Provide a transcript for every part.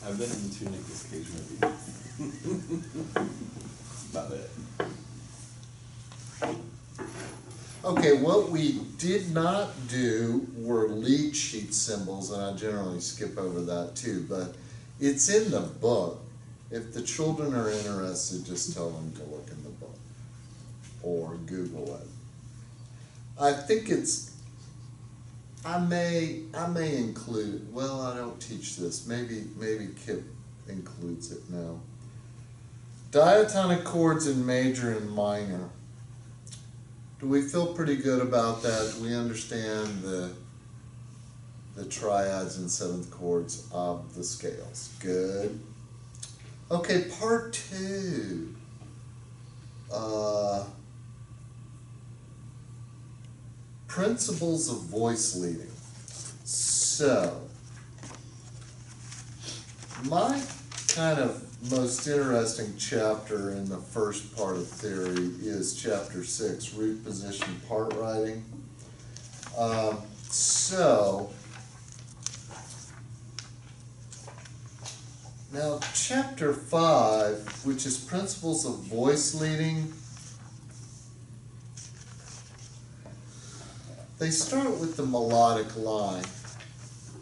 I've been in two Nicolas Cage movies. About it. Okay, what we did not do were lead sheet symbols, and I generally skip over that too, but it's in the book. If the children are interested, just tell them to look in the book or Google it. I think I may include, well, I don't teach this, maybe Kip includes it now. Diatonic chords in major and minor. Do we feel pretty good about that? Do we understand the triads and seventh chords of the scales? Good. Okay, part 2. Principles of voice leading. So, my kind of most interesting chapter in the first part of theory is chapter 6, root position part writing. Now chapter 5, which is principles of voice leading, they start with the melodic line.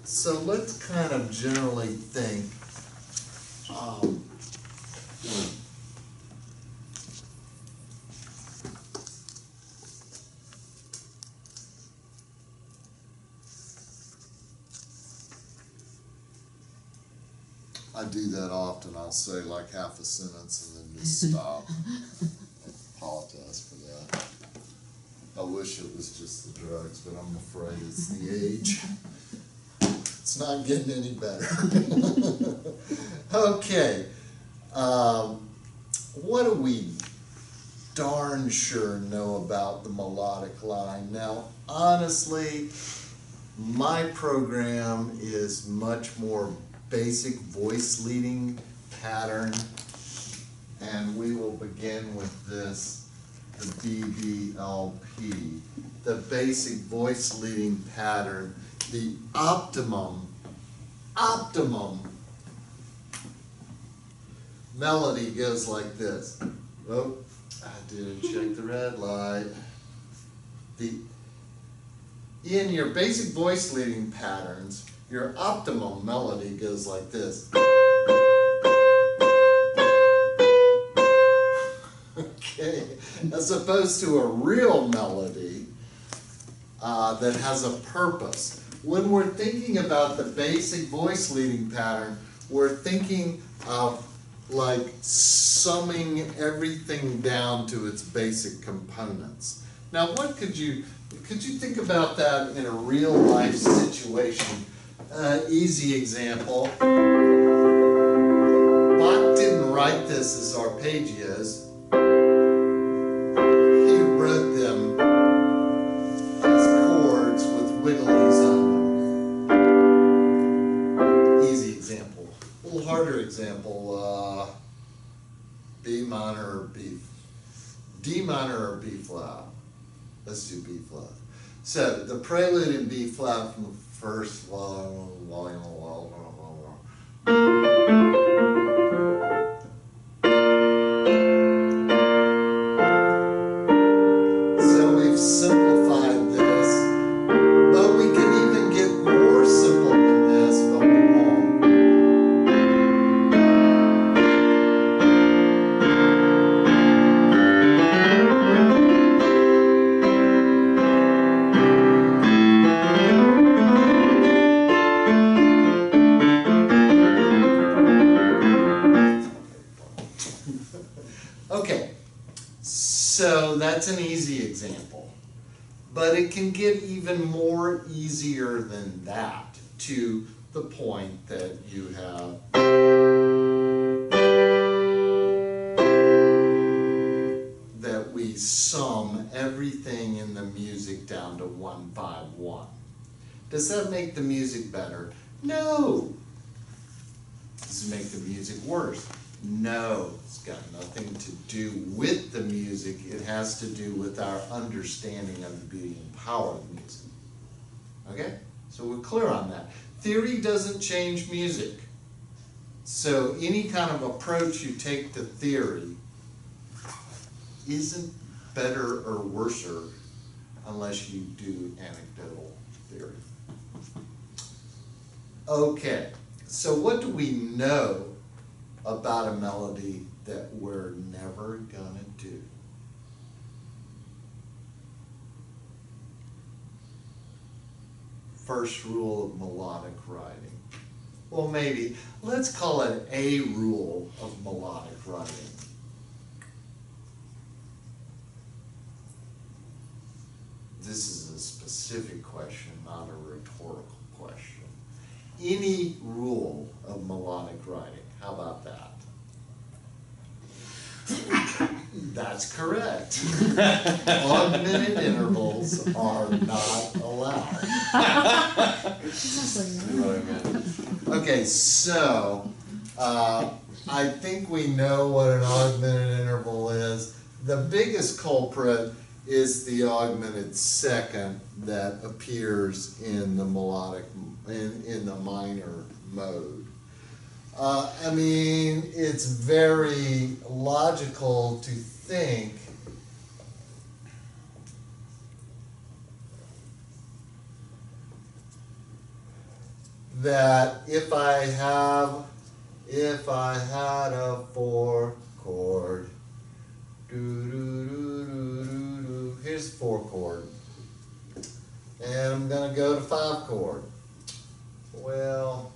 So let's kind of generally think I do that often. I'll say like half a sentence and then just stop. I apologize for that. I wish it was just the drugs, but I'm afraid it's the age. It's not getting any better. Okay. What do we darn sure know about the melodic line? Now, honestly, my program is much more basic voice leading pattern, and we will begin with this, the BBLP, the basic voice leading pattern. The optimum melody goes like this. Oh, I didn't check the red light. In your basic voice leading patterns, your optimum melody goes like this. Okay, as opposed to a real melody that has a purpose. When we're thinking about the basic voice leading pattern, we're thinking of like summing everything down to its basic components. Now, what could you think about that in a real life situation? Easy example. Bach didn't write this as arpeggios. He wrote them as chords with wigglies on them. Easy example. A little harder example. B minor or B. D minor or B flat. Let's do B flat. So the prelude in B flat from the first volume. So we've simplified this, but we can even get more simple than this, but we won't. Okay, so that's an easy example, but it can get even more easier than that, to the point that you have that we sum everything in the music down to 1-5-1. Does that make the music better? No. Does it make the music worse? No, it's got nothing to do with the music. It has to do with our understanding of the beauty and power of music. Okay? So we're clear on that. Theory doesn't change music. So any kind of approach you take to theory isn't better or worser unless you do anecdotal theory. Okay, so what do we know about a melody that we're never gonna do? First rule of melodic writing. Well, maybe, let's call it a rule of melodic writing. This is a specific question, not a rhetorical question. Any rule of melodic writing, how about that? That's correct. Augmented intervals are not allowed. See what I meant? Okay, so, I think we know what an augmented interval is. The biggest culprit is the augmented second that appears in the melodic, in the minor mode. I mean, it's very logical to think that if I had a 4-chord, here's 4-chord, and I'm gonna go to 5-chord. Well,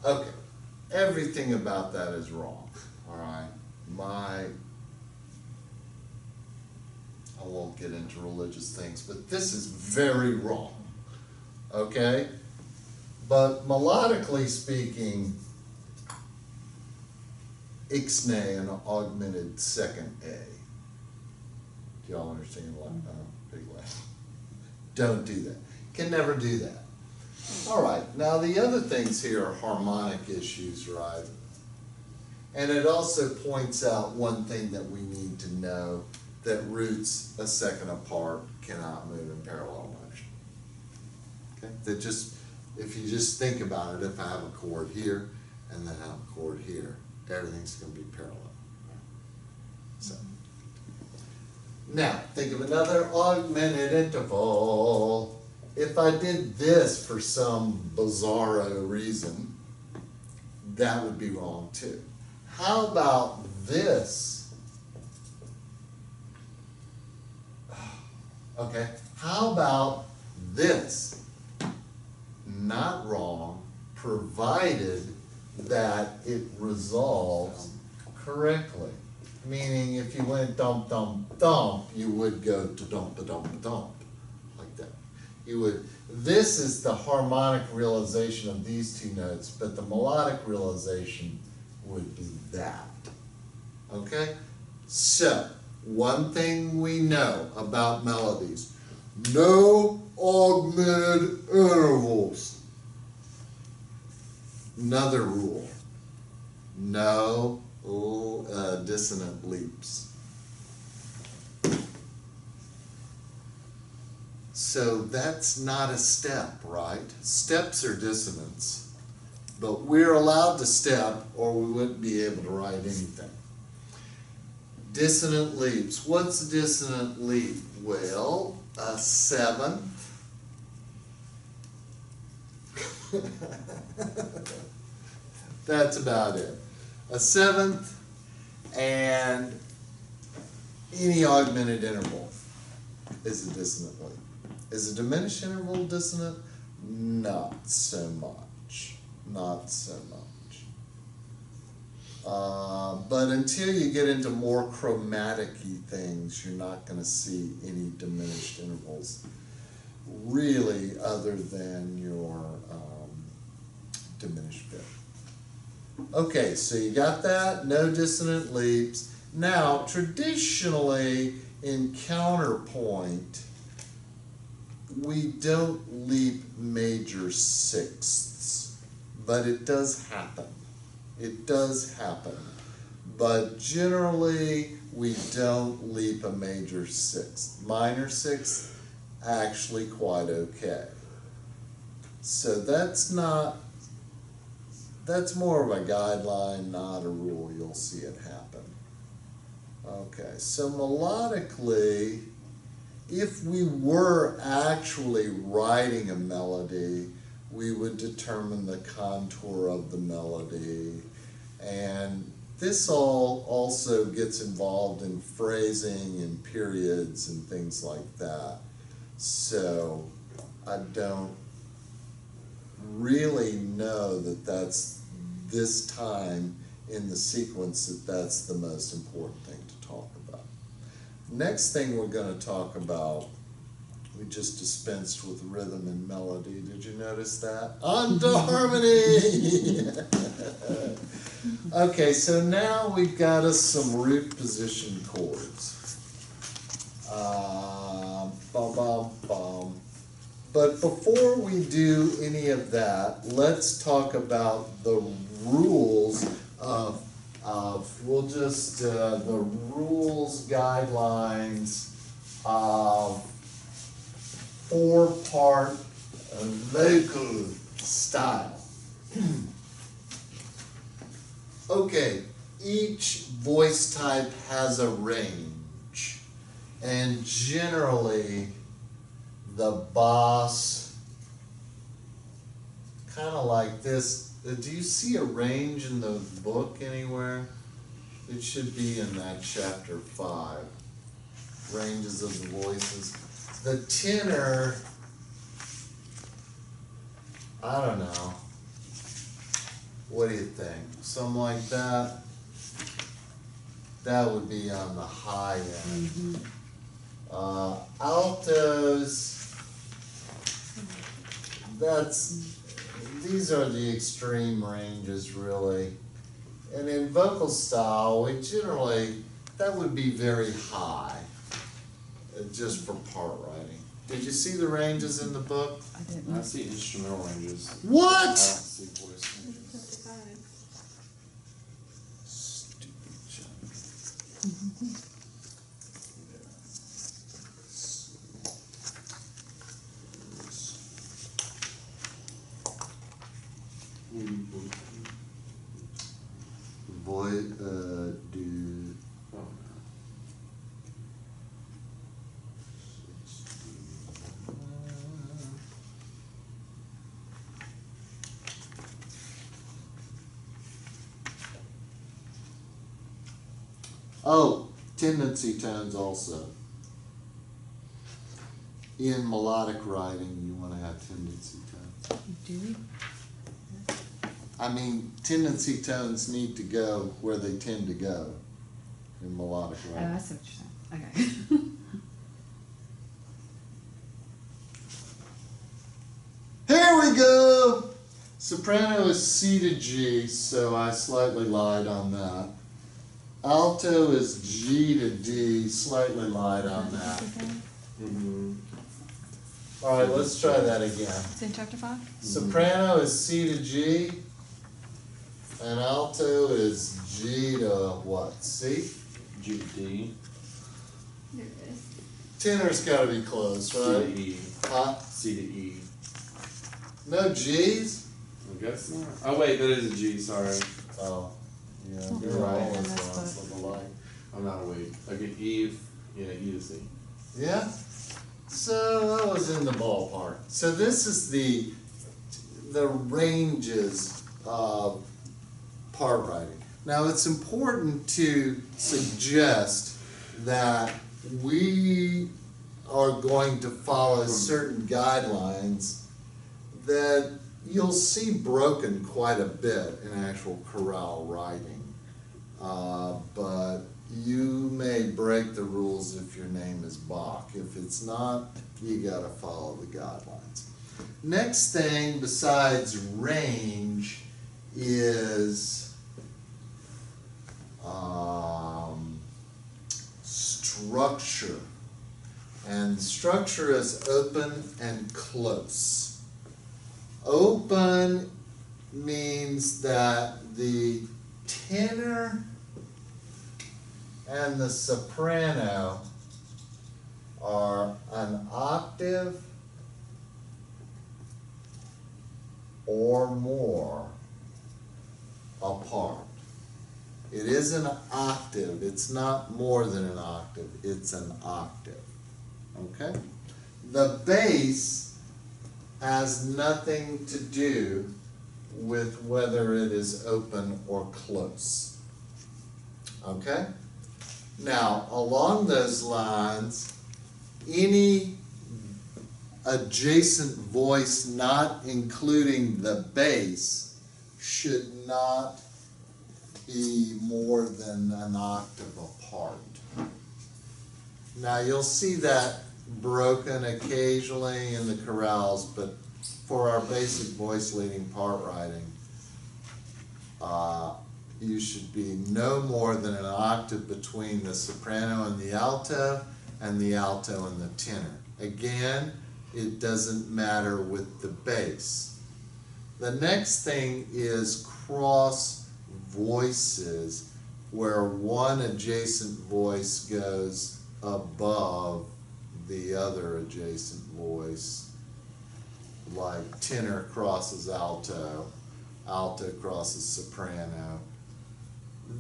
okay, everything about that is wrong, all right? I won't get into religious things, but this is very wrong, okay? But melodically speaking, ixnay an augmented second A. Do y'all understand what? Big laugh. Don't do that. Can never do that. All right, now the other things here are harmonic issues, right? And it also points out one thing that we need to know, that roots a second apart cannot move in parallel motion. Okay, that just, if you just think about it, if I have a chord here and then I have a chord here, everything's going to be parallel. So, now think of another augmented interval. If I did this for some bizarro reason, that would be wrong too. How about this? Okay, how about this? Not wrong, provided that it resolves correctly. Meaning if you went dump, dump, dump, you would go to dump, dump, dump, like that. You would, this is the harmonic realization of these two notes, but the melodic realization would be that. Okay? So, one thing we know about melodies, no augmented intervals. Another rule, no dissonant leaps. So that's not a step, right? Steps are dissonance, but we're allowed to step or we wouldn't be able to write anything. Dissonant leaps. What's a dissonant leap? Well, a seventh. That's about it. A seventh and any augmented interval is a dissonant leap. Is a diminished interval dissonant? Not so much. Not so much. But until you get into more chromatic-y things, you're not going to see any diminished intervals, really, other than your diminished fifth. Okay, so you got that, no dissonant leaps. Now, traditionally, in counterpoint, we don't leap major sixths, but it does happen. It does happen, but generally we don't leap a major sixth. Minor sixth, actually quite okay. So that's more of a guideline, not a rule. You'll see it happen. Okay, so melodically, if we were actually writing a melody, we would determine the contour of the melody. And this all also gets involved in phrasing and periods and things like that. So I don't really know that that's this time in the sequence that's the most important thing to talk about. Next thing we're going to talk about, we just dispensed with rhythm and melody. Did you notice that? On to harmony! Okay, so now we've got us some root position chords. Bum, bum, bum. But before we do any of that, let's talk about the rules of we'll just, the rules, guidelines of four-part vocal style. Okay, each voice type has a range, and generally the bass, kind of like this. Do you see a range in the book anywhere? It should be in that chapter 5, ranges of the voices. The tenor, I don't know. What do you think? Something like that? That would be on the high end. Altos, these are the extreme ranges really. And in vocal style, we generally, that would be very high, just for part writing. Did you see the ranges in the book? I didn't. I see instrumental ranges. I don't What? see voice ranges. Stupid junk. Do. Oh, Oh, tendency tones also. In melodic writing, you want to have tendency tones. Do we? I mean, tendency tones need to go where they tend to go in melodic Oh, writing. I see what you're saying. Okay. Here we go! Soprano is C to G, so I slightly lied on that. Alto is G to D, slightly lied on that. Mm-hmm. All right, let's try that again. It's in chapter 5? Soprano is C to G, and alto is G to what? C? G to D. There it is. Tenor's gotta be close, C to right? E. Huh? C to E. No G's? I guess not. Oh wait, that is a G, sorry. Oh, yeah, Oh, you're right. and That's that's lots what- of alike. I'm not awake. Okay, E, yeah, E to C. Yeah? So that was in the ballpark. So this is the ranges of part writing. Now it's important to suggest that we are going to follow certain guidelines that you'll see broken quite a bit in actual chorale writing. But you may break the rules if your name is Bach. If it's not, you gotta follow the guidelines. Next thing besides range is structure. And structure is open and close. Open means that the tenor and the soprano are an octave octave or more apart. It is an octave. It's not more than an octave. It's an octave. Okay? The bass has nothing to do with whether it is open or close. Okay? Now, along those lines, any adjacent voice not including the bass should not be more than an octave apart. Now, you'll see that broken occasionally in the chorales, but for our basic voice leading part writing, you should be no more than an octave between the soprano and the alto and the tenor. Again, it doesn't matter with the bass. The next thing is cross voices, where one adjacent voice goes above the other adjacent voice, like tenor crosses alto, alto crosses soprano.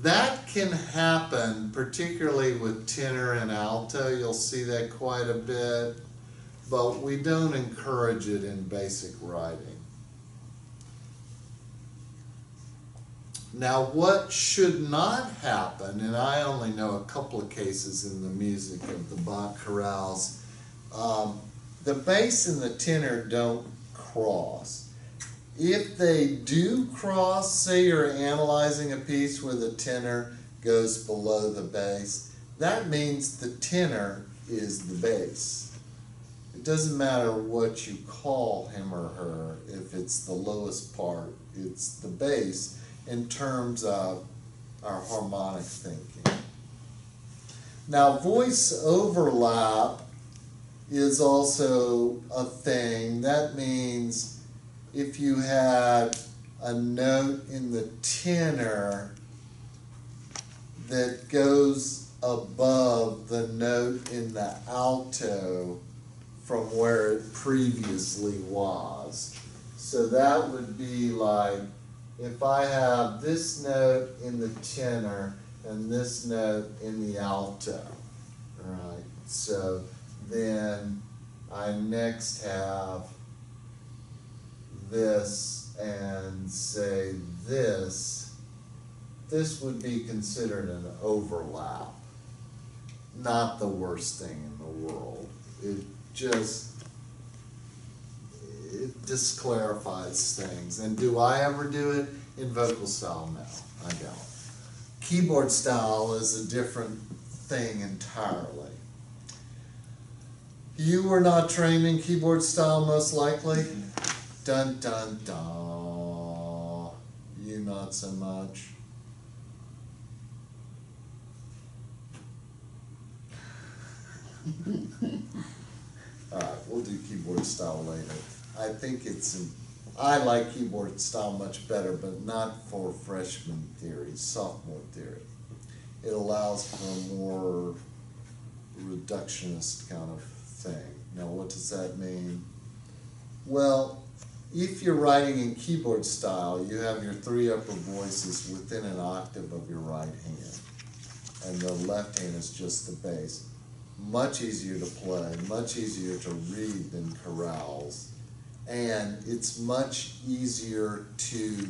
That can happen, particularly with tenor and alto. You'll see that quite a bit, but we don't encourage it in basic writing. Now, what should not happen, and I only know a couple of cases in the music of the Bach chorales, the bass and the tenor don't cross. If they do cross, say you're analyzing a piece where the tenor goes below the bass, that means the tenor is the bass. It doesn't matter what you call him or her. If it's the lowest part, it's the bass in terms of our harmonic thinking. Now, voice overlap is also a thing. That means if you had a note in the tenor that goes above the note in the alto from where it previously was. So that would be like, if I have this note in the tenor and this note in the alto, right? So then I next have this and say this would be considered an overlap. Not the worst thing in the world. It disclarifies things. And do I ever do it in vocal style? No, I don't. Keyboard style is a different thing entirely. You were not trained in keyboard style, most likely. Dun dun dun. You not so much. Alright, we'll do keyboard style later. I think I like keyboard style much better, but not for freshman theory, sophomore theory. It allows for a more reductionist kind of thing. Now, what does that mean? Well, if you're writing in keyboard style, you have your three upper voices within an octave of your right hand, and the left hand is just the bass. Much easier to play, much easier to read than chorales, and it's much easier to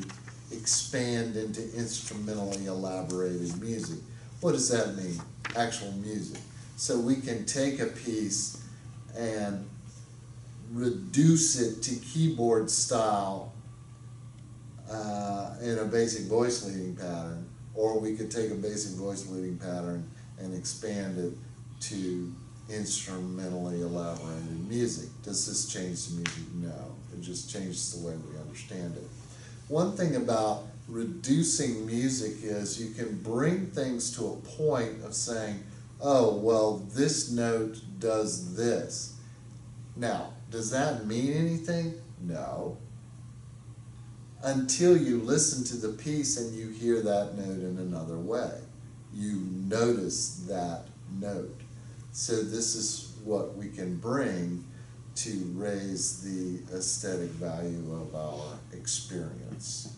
expand into instrumentally elaborated music. What does that mean? Actual music. So we can take a piece and reduce it to keyboard style in a basic voice leading pattern, or we could take a basic voice leading pattern and expand it to instrumentally elaborated music. Does this change the music? No. It just changes the way we understand it. One thing about reducing music is you can bring things to a point of saying, oh, well, this note does this. Now, does that mean anything? No. Until you listen to the piece and you hear that note in another way. You notice that note. So this is what we can bring to raise the aesthetic value of our experience,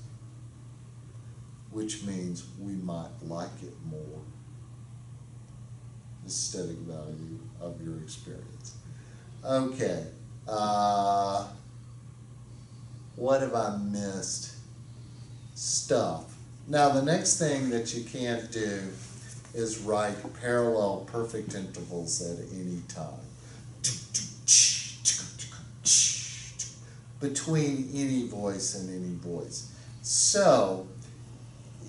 which means we might like it more. Aesthetic value of your experience. Okay, what have I missed? Stuff. Now the next thing that you can't do is write parallel perfect intervals at any time between any voice and any voice. So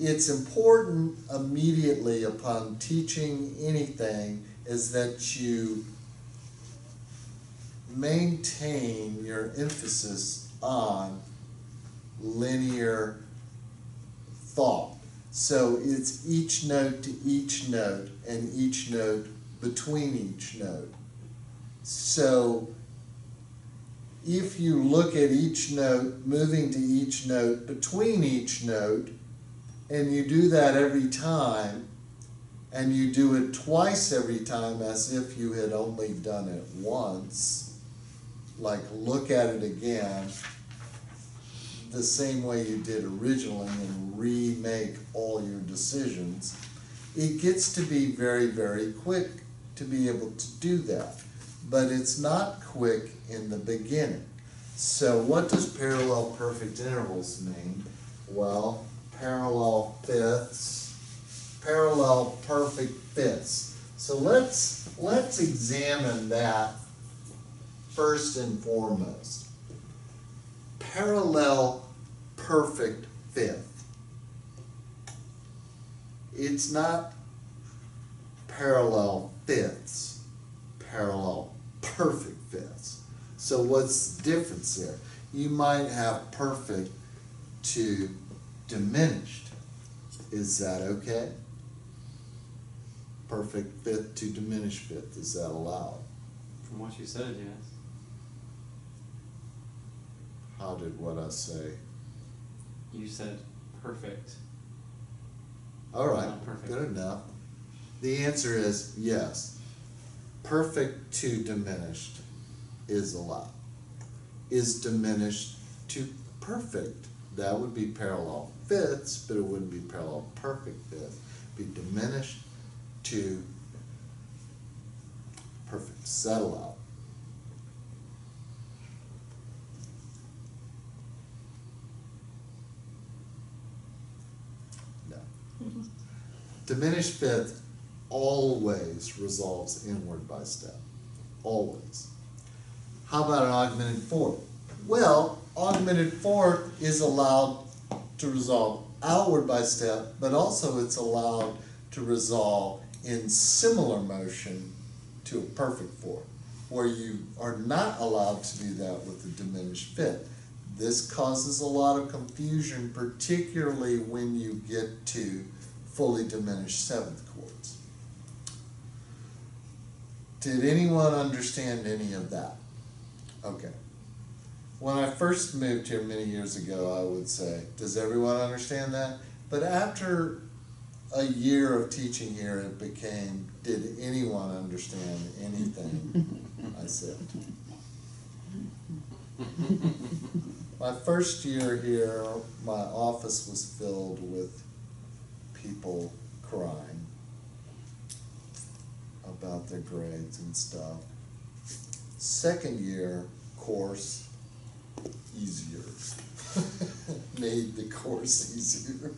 it's important immediately upon teaching anything is that you maintain your emphasis on linear thought. So it's each note to each note and each note between each note. So if you look at each note, moving to each note between each note, and you do that every time, and you do it twice every time as if you had only done it once, like look at it again, the same way you did originally and remake all your decisions, it gets to be very, very quick to be able to do that. But it's not quick in the beginning. So what does parallel perfect intervals mean? Well, parallel fifths, parallel perfect fifths. So let's examine that first and foremost. Parallel perfect fifth. It's not parallel fifths, parallel perfect fifths. So what's the difference there? You might have perfect to diminished. Is that okay? Perfect fifth to diminished fifth, is that allowed? From what you said, yes. How did what I say? You said perfect. All right, Not perfect. good enough. The answer is yes. Perfect to diminished is allowed. Is diminished to perfect. That would be parallel fifths, but it wouldn't be parallel perfect fifth. It'd be diminished to perfect. Is that allowed? No. Diminished fifth always resolves inward by step. Always. How about an augmented fourth? Well, augmented fourth is allowed to resolve outward by step, but also it's allowed to resolve in similar motion to a perfect fourth, where you are not allowed to do that with the diminished fifth. This causes a lot of confusion, particularly when you get to fully diminished seventh chords. Did anyone understand any of that? Okay. When I first moved here many years ago, I would say, does everyone understand that? But after a year of teaching here, it became, did anyone understand anything I said? My first year here, my office was filled with people crying about their grades and stuff. Second year course, easier. Made the course easier.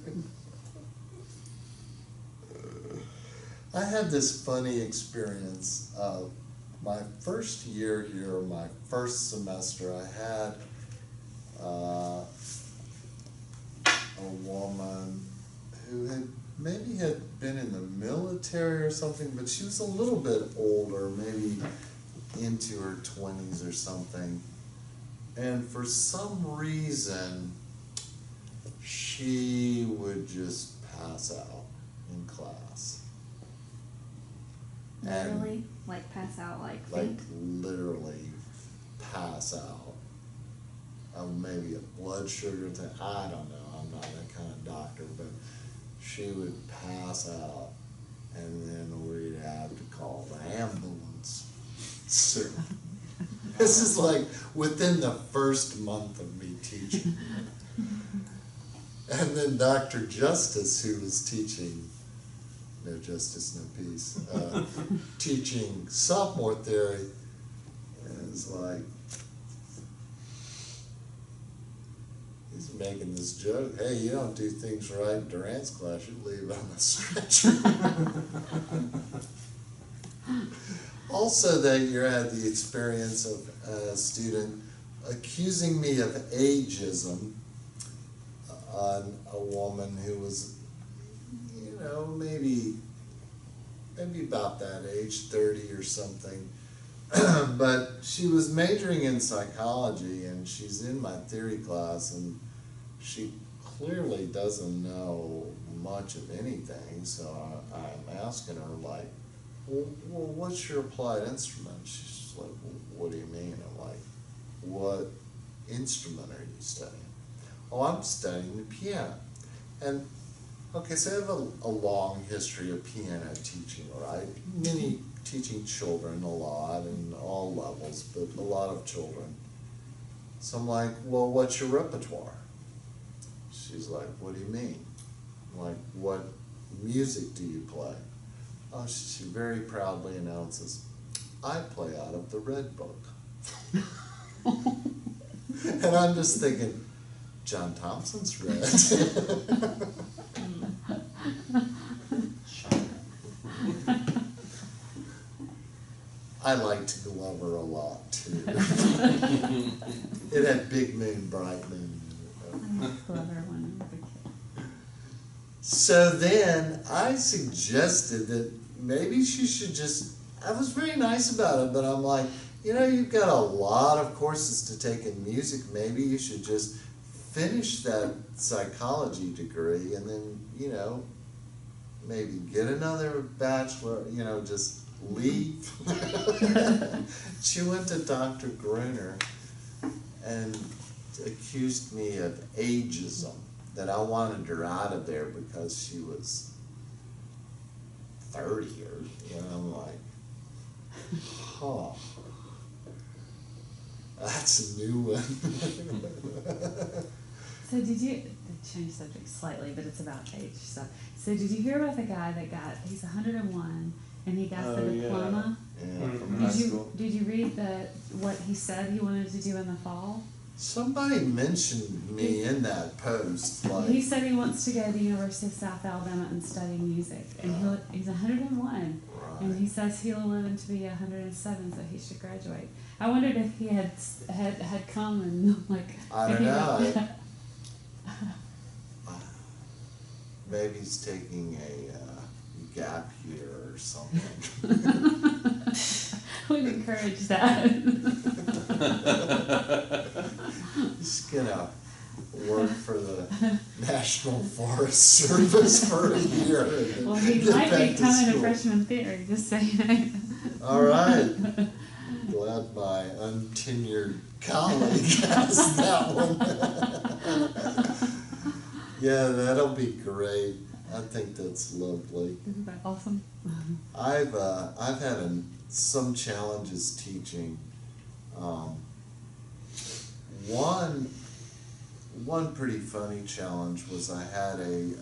I had this funny experience of my first year here, my first semester. I had a woman who had maybe had been in the military or something, but she was a little bit older, maybe into her 20s or something. And for some reason, she would just pass out in class. And Literally, like pass out, like like faint. literally pass out. Maybe a blood sugar thing, I don't know, I'm not that kind of doctor, but she would pass out and then we'd have to call the ambulance. So This is like within the first month of me teaching. And then Dr. Justice, who was teaching, no justice, no peace, teaching sophomore theory, is like, he's making this joke, hey, you don't do things right in Durant's class, you leave on the stretcher. Also that year I had the experience of a student accusing me of ageism on a woman who was, you know, maybe about that age, 30 or something. But she was majoring in psychology and she's in my theory class and she clearly doesn't know much of anything. So I'm asking her like, well, what's your applied instrument? She's like, well, what do you mean? I'm like, what instrument are you studying? Oh, I'm studying the piano. And, okay, so I have a long history of piano teaching, right? Teaching children a lot and all levels, but a lot of children. So I'm like, well, what's your repertoire? She's like, what do you mean? I'm like, what music do you play? Oh, she very proudly announces, I play out of the Red Book. And I'm just thinking, John Thompson's Red. I liked Glover a lot too. It had Big Moon, Bright Moon. Clever one. So then I suggested that maybe she should just, I was very nice about it, but I'm like, you know, you've got a lot of courses to take in music, maybe you should just finish that psychology degree and then, you know, maybe get another bachelor, you know, just leave. She went to Dr. Gruner and accused me of ageism, that I wanted her out of there because she was 30 or, you know, I'm like, huh, that's a new one. So did you, to change subject slightly, but it's about age stuff. So did you hear about the guy that got, he's 101 and he got the diploma? Yeah. From high school. Did you read what he said he wanted to do in the fall? Somebody mentioned me in that post, He like, said he wants to go to the University of South Alabama and study music, and he's 101, and he says he'll live to be 107, so he should graduate. I wondered if he had come and like. I don't know. Maybe he's taking a gap year or something. We'd encourage that. He's gonna work for the National Forest Service for a year. And Well, he get might back be to coming to school. freshman theory, just saying. All right. Glad my untenured colleague has that one. Yeah, that'll be great. I think that's lovely. Isn't that awesome? I've had some challenges teaching. One pretty funny challenge was I had a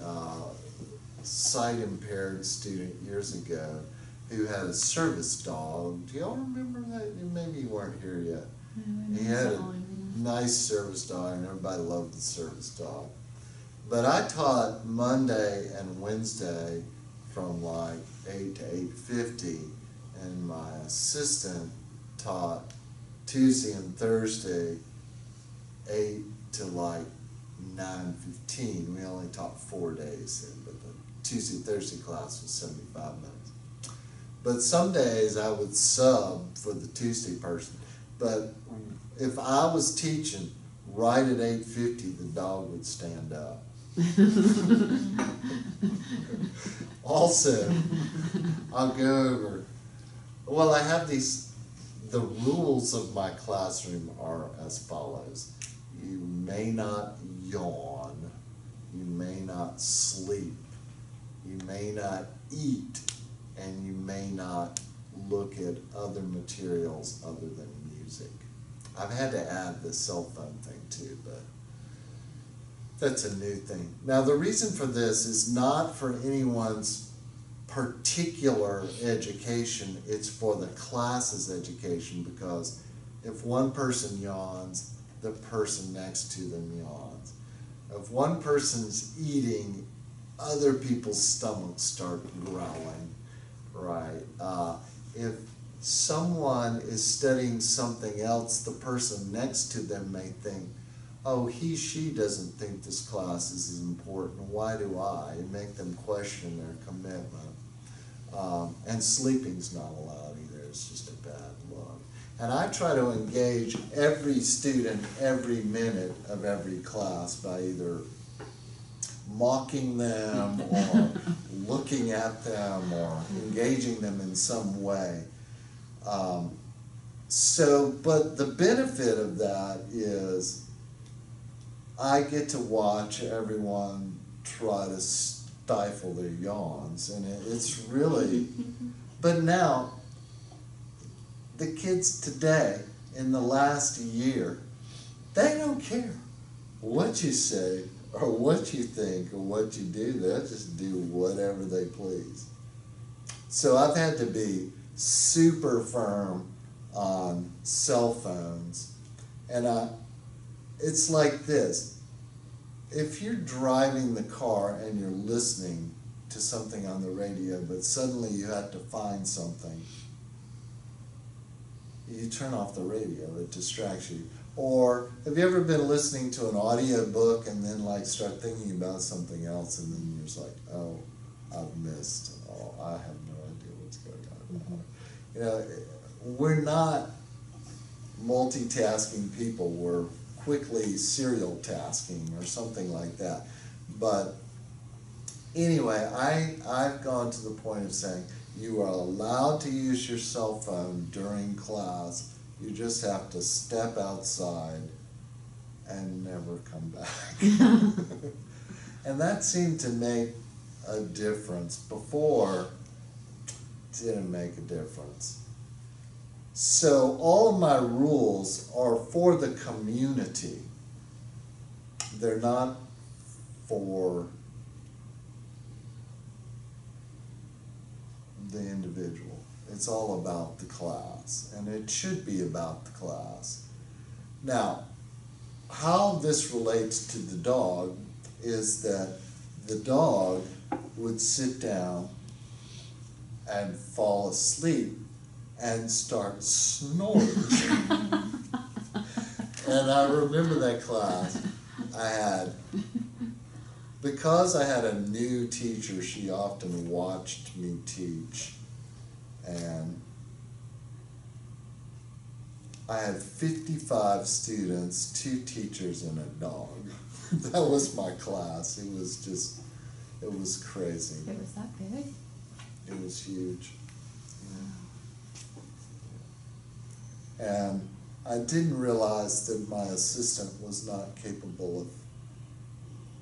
sight impaired student years ago who had a service dog. Do y'all remember that? Maybe you weren't here yet. He had a nice service dog and everybody loved the service dog. But I taught Monday and Wednesday from like 8 to 8:50, and my assistant taught Tuesday and Thursday 8 to like 9:15. We only taught 4 days, but the Tuesday and Thursday class was 75 minutes. But some days I would sub for the Tuesday person. But if I was teaching right at 8:50, the dog would stand up. Also, I'll go over, well, I have the rules of my classroom are as follows. You may not yawn, you may not sleep, you may not eat, and you may not look at other materials other than music. I've had to add the cell phone thing too, but that's a new thing. Now, the reason for this is not for anyone's particular education, it's for the class's education, because if one person yawns, the person next to them yawns. If one person's eating, other people's stomachs start growling, right? If someone is studying something else, the person next to them may think, oh, she doesn't think this class is as important, why do I? And make them question their commitment. And sleeping's not allowed either, it's just a bad look. And I try to engage every student every minute of every class by either mocking them or looking at them or engaging them in some way. But the benefit of that is I get to watch everyone try to stifle their yawns, and it's really, but now, the kids today, in the last year, they don't care what you say or what you think or what you do. They'll just do whatever they please. So I've had to be super firm on cell phones. And it's like this. If you're driving the car and you're listening to something on the radio, but suddenly you have to find something, you turn off the radio, it distracts you. Or have you ever been listening to an audio book and then like start thinking about something else, and then you're just like, oh, I've missed, oh, I have no idea what's going on. You know, we're not multitasking people, we're quickly serial tasking or something like that. But anyway, I've gone to the point of saying, you are allowed to use your cell phone during class. You just have to step outside and never come back. And that seemed to make a difference. Before, it didn't make a difference. So all of my rules are for the community. They're not for the individual. It's all about the class, and it should be about the class. Now, how this relates to the dog is that the dog would sit down and fall asleep and start snoring. And I remember that class I had, because I had a new teacher, she often watched me teach, and I had 55 students, 2 teachers, and a dog. That was my class. It was crazy. It was that big? It was huge. Yeah. And I didn't realize that my assistant was not capable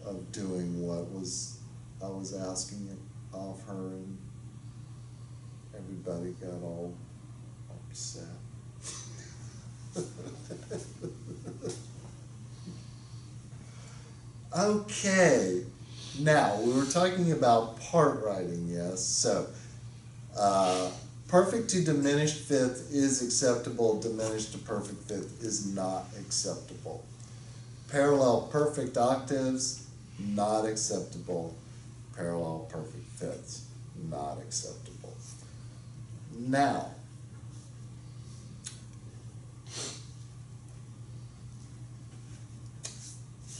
of doing what I was asking of her, and everybody got all upset. Okay, now we were talking about part writing, yes. So, perfect to diminished fifth is acceptable, diminished to perfect fifth is not acceptable. Parallel perfect octaves, not acceptable. Parallel perfect fifths, not acceptable. Now,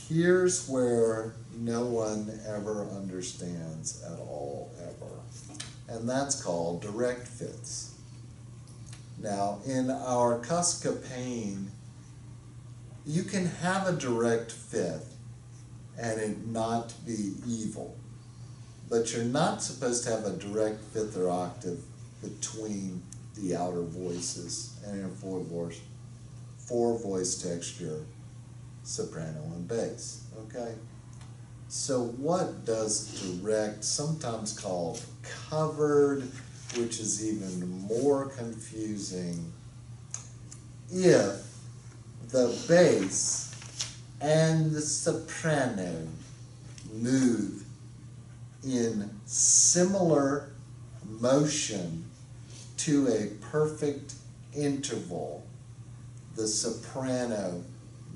here's where no one ever understands at all, ever. And that's called direct fifths. Now, in our Cuscapane, you can have a direct fifth and it not be evil. But you're not supposed to have a direct fifth or octave between the outer voices and in a four voice texture, soprano and bass, okay? So what does direct, sometimes called covered, which is even more confusing, if the bass and the soprano move in similar motion to a perfect interval, the soprano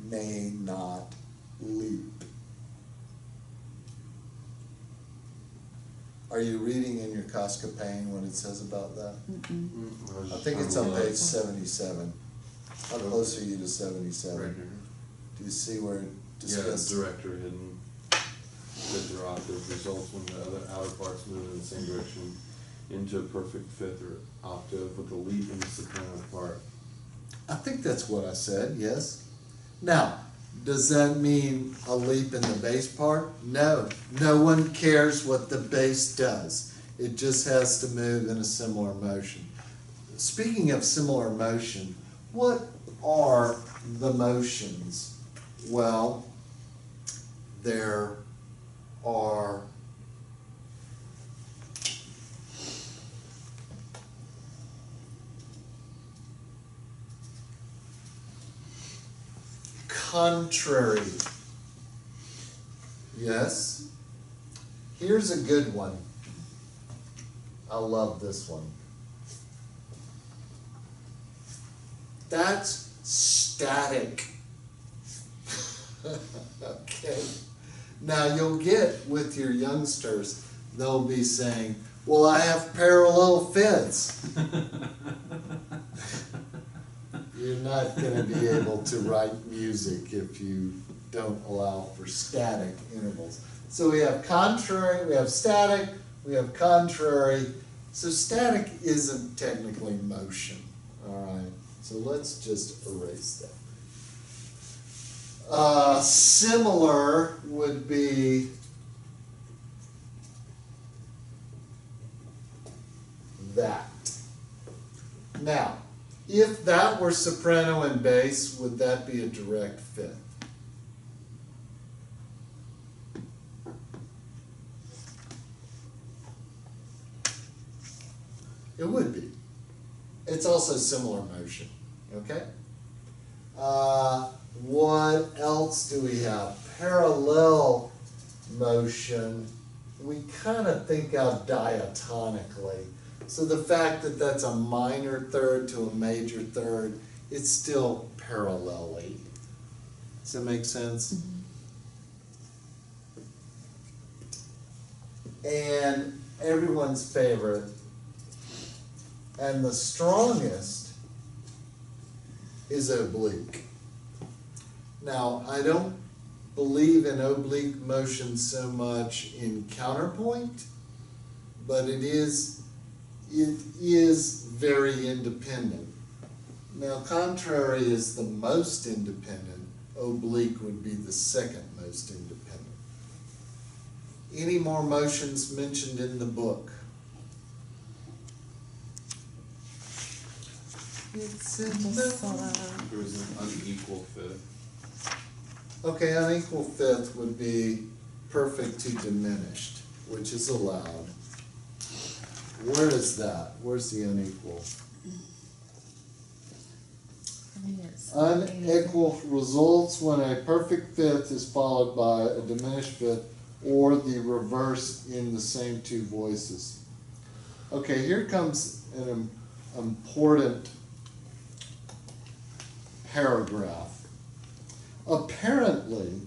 may not leap. Are you reading in your Casca Payne what it says about that? I think it's on page 77. How close are you to 77? Right here. Do you see where it Yeah, discusses? director hidden. Fifth or octave results when the other outer parts move in the same direction into a perfect fifth or octave with a leap in the soprano part. I think that's what I said, yes. Now, does that mean a leap in the bass part? No. No one cares what the bass does. It just has to move in a similar motion. Speaking of similar motion, what are the motions? Well, there are contrary. Yes. Here's a good one. I love this one. That's static. Okay. Now you'll get with your youngsters, they'll be saying, well, I have parallel fifths. You're not going to be able to write music if you don't allow for static intervals. So we have contrary, we have static, we have contrary. So static isn't technically motion, all right? So let's just erase that. Similar would be that. Now, if that were soprano and bass, would that be a direct fifth? It would be. It's also similar motion, okay? What else do we have? Parallel motion. We kind of think out diatonically. So the fact that that's a minor third to a major third, it's still parallelly. Does that make sense? And everyone's favorite, and the strongest, is oblique. Now, I don't believe in oblique motion so much in counterpoint, but it is very independent. Now, contrary is the most independent. Oblique would be the second most independent. Any more motions mentioned in the book? It's in the... There was an unequal fifth. Okay, unequal fifth would be perfect to diminished, which is allowed. Where is that? Where's the unequal? Unequal results when a perfect fifth is followed by a diminished fifth or the reverse in the same two voices. Okay, here comes an important paragraph. Apparently,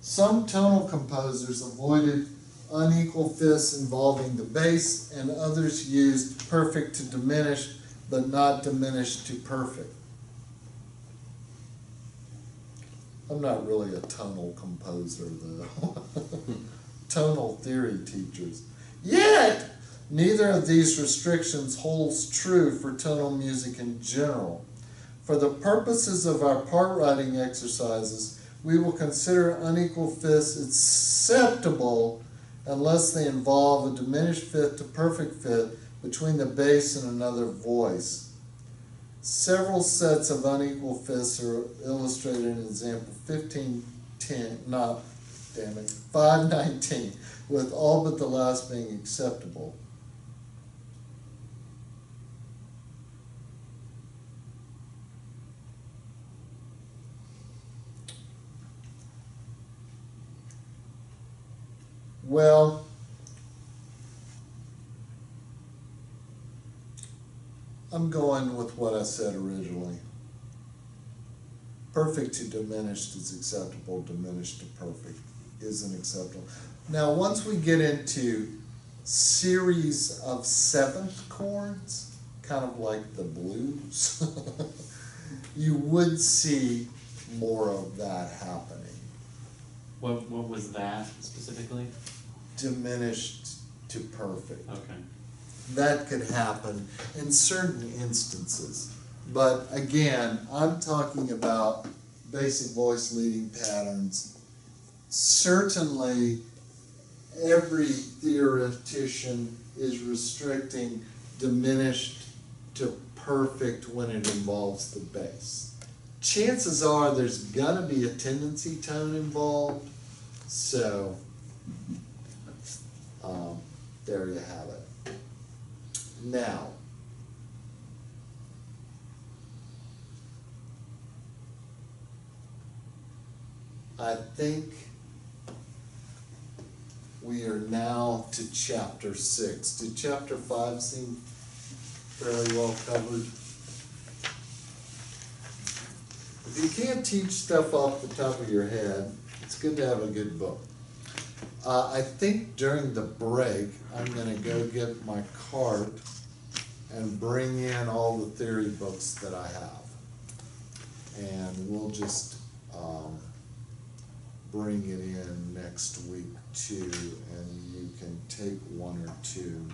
some tonal composers avoided unequal fifths involving the bass, and others used perfect to diminished, but not diminished to perfect. I'm not really a tonal composer, though. Tonal theory teachers. Yet, neither of these restrictions holds true for tonal music in general. For the purposes of our part writing exercises, we will consider unequal fifths acceptable unless they involve a diminished fifth to perfect fifth between the bass and another voice. Several sets of unequal fifths are illustrated in example 519, with all but the last being acceptable. Well, I'm going with what I said originally. Perfect to diminished is acceptable, diminished to perfect isn't acceptable. Now, once we get into series of seventh chords, kind of like the blues, you would see more of that happening. What was that specifically? Diminished to perfect. Okay. That could happen in certain instances. But again, I'm talking about basic voice leading patterns. Certainly, every theoretician is restricting diminished to perfect when it involves the bass. Chances are there's gonna be a tendency tone involved, so there you have it. Now, I think we are now to chapter 6. Did chapter 5 seem fairly well covered? If you can't teach stuff off the top of your head, it's good to have a good book. I think during the break, I'm gonna go get my cart and bring in all the theory books that I have. And we'll just bring it in next week too, and you can take one or two,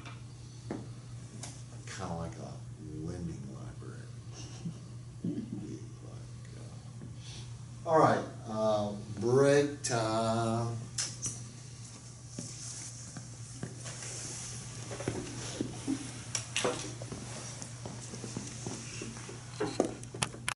kind of like a lending library. All right, break time.